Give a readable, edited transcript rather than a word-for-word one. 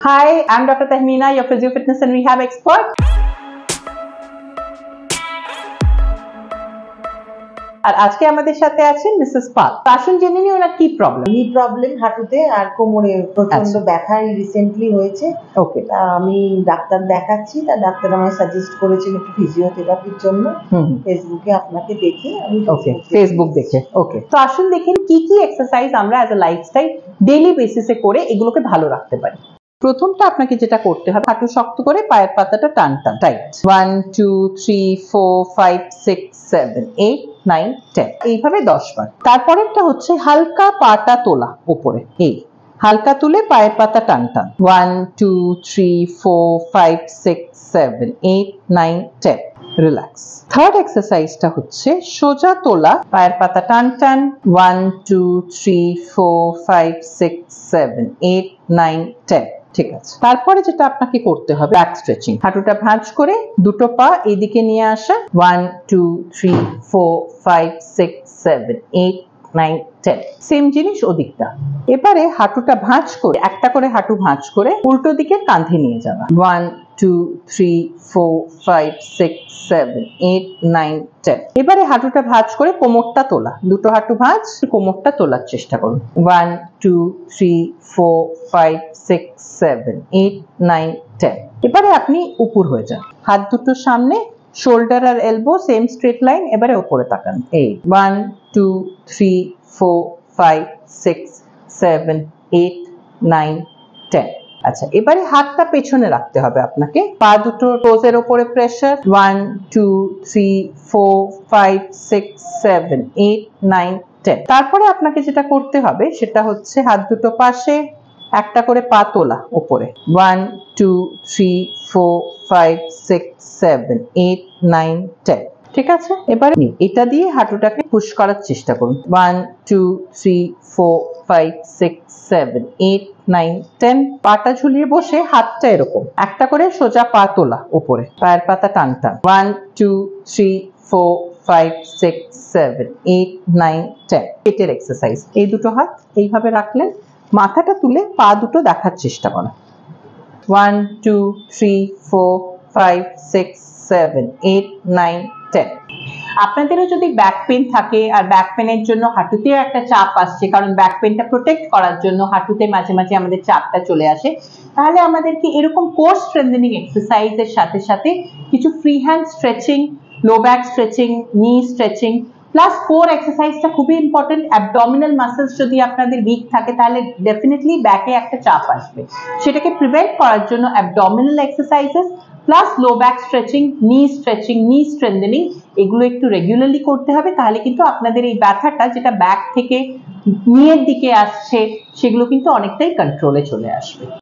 Hi, I'm Dr. Tahmina, your physio fitness and rehab expert. আর আজকে আমাদের সাথে আছেন মিসেস পাল। আসুন জেনে নিই ওনার কি প্রবলেম। নি প্রবলেম হাঁটুতে আর কোমরে প্রচন্ড ব্যথা রিসেন্টলি হয়েছে। ওকে, আমি ডাক্তার দেখাচ্ছি, তা ডাক্তার আমায় সাজেস্ট করেছেন একটু ফিজিওথেরাপির জন্য। ফেসবুকে আপনাকে দেখে আমি ফেসবুক দেখে ওকে। তো আসুন দেখেন কি কি এক্সারসাইজ আমরা অ্যাজ এ লাইফস্টাইল ডেইলি বেসিসে করে এগুলোকে ভালো রাখতে পারি। প্রথমটা আপনাকে যেটা করতে হবে, হাঁটু শক্ত করে পায়ের পাতাটা টান টাইট। 1 2 3 4 5 6 7 8 9 10 এইভাবে 10 বার। তারপরেরটা হচ্ছে হালকা পাটা তোলা উপরে, এই হালকা তুলে পায়ের পাতা টান 1 2 3 4 5 6 7 8 9 10 রিল্যাক্স। থার্ড এক্সারসাইজটা হচ্ছে সোজা তোলা পায়ের পাতা টান 1 2 3 4 5 6 7 8 9 10। ঠিক আছে, তারপরে যেটা আপনাকে করতে হবে ব্যাক স্ট্রেচিং। হাঁটুটা ভাঁজ করে দুটো পা এদিকে নিয়ে আসা 1 2 3 4 5 6 7 8 9 10। সেম জিনিস ওদিকটা। এবারে হাঁটুটা ভাঁজ করে একটা করে হাঁটু ভাঁজ করে উল্টো দিকে কাঁধে নিয়ে যাওয়া 1 2 3 4 5 6 7 8 9 10। এবারে হাঁটুটা ভাঁজ করে কোমরটা তোলা, দুটো হাঁটু ভাঁজ কোমরটা তোলার চেষ্টা করুন 1 2 3 4 5 6 7 8 9 10। এবারে আপনি উপর হয়ে যান, হাত দুটো সামনে, শোল্ডার আর এলবো সেম স্ট্রেট লাইন। এবারে উপরে তাকান, এই 1 2 3 4 5 6 7 8 9 10। আচ্ছা, এবারে হাতটা পেছনে রাখতে হবে আপনাকে, পা দুটো টোজের উপরে প্রেসার 1 2 3 4 5 6 7 8 9 10। তারপরে আপনাকে যেটা করতে হবে সেটা হচ্ছে হাত দুটো পাশে, একটা করে পা তোলা উপরে 1 2 3 4 5 6 7 8 9 10। ঠিক আছে, এবারে এটা দিয়ে হাঁটুটাকে পুশ করার চেষ্টা করুন 1 2 3 4 5 6 7 8 9 10। পাটা ঝুলিয়ে বসে হাতটা এরকম, একটা করে সোজা পা তোলা উপরে, পায়ের পাতা টান 1 2 3 4 5 6 7 8 9 10। পেটের এক্সারসাইজ। এই দুটো হাত এইভাবে রাখলেন, মাথাটা তুলে পা দুটো দেখার চেষ্টা করেন 1 2 3 4 5 6 7 8 9 10। আপনাদেরও যদি ব্যাক পেন থাকে আর ব্যাক পেনের জন্য হাঁটুতেও একটা চাপ আসছে, কারণ ব্যাক পেনটা প্রোটেক্ট করার জন্য হাঁটুতে মাঝে মাঝে আমাদের চাপটা চলে আসে, তাহলে আমাদেরকে এরকম কোর স্ট্রেংথেনিং এক্সারসাইজের সাথে সাথে কিছু free hand stretching, low back stretching, নি স্ট্রেচিং প্লাস কোর এক্সারসাইজটা খুবই ইম্পর্টেন্ট। অ্যাবডোমিনাল মাসলস যদি আপনাদের উইক থাকে তাহলে ডেফিনেটলি ব্যাকে একটা চাপ আসবে, সেটাকে প্রিভেন্ট করার জন্য abdominal exercises plus low back stretching, নি স্ট্রেংথেনিং এগুলো একটু রেগুলারলি করতে হবে। তাহলে কিন্তু আপনাদের এই ব্যথাটা যেটা ব্যাক থেকে নিয়ের দিকে আসছে সেগুলো কিন্তু অনেকটাই কন্ট্রোলে চলে আসবে।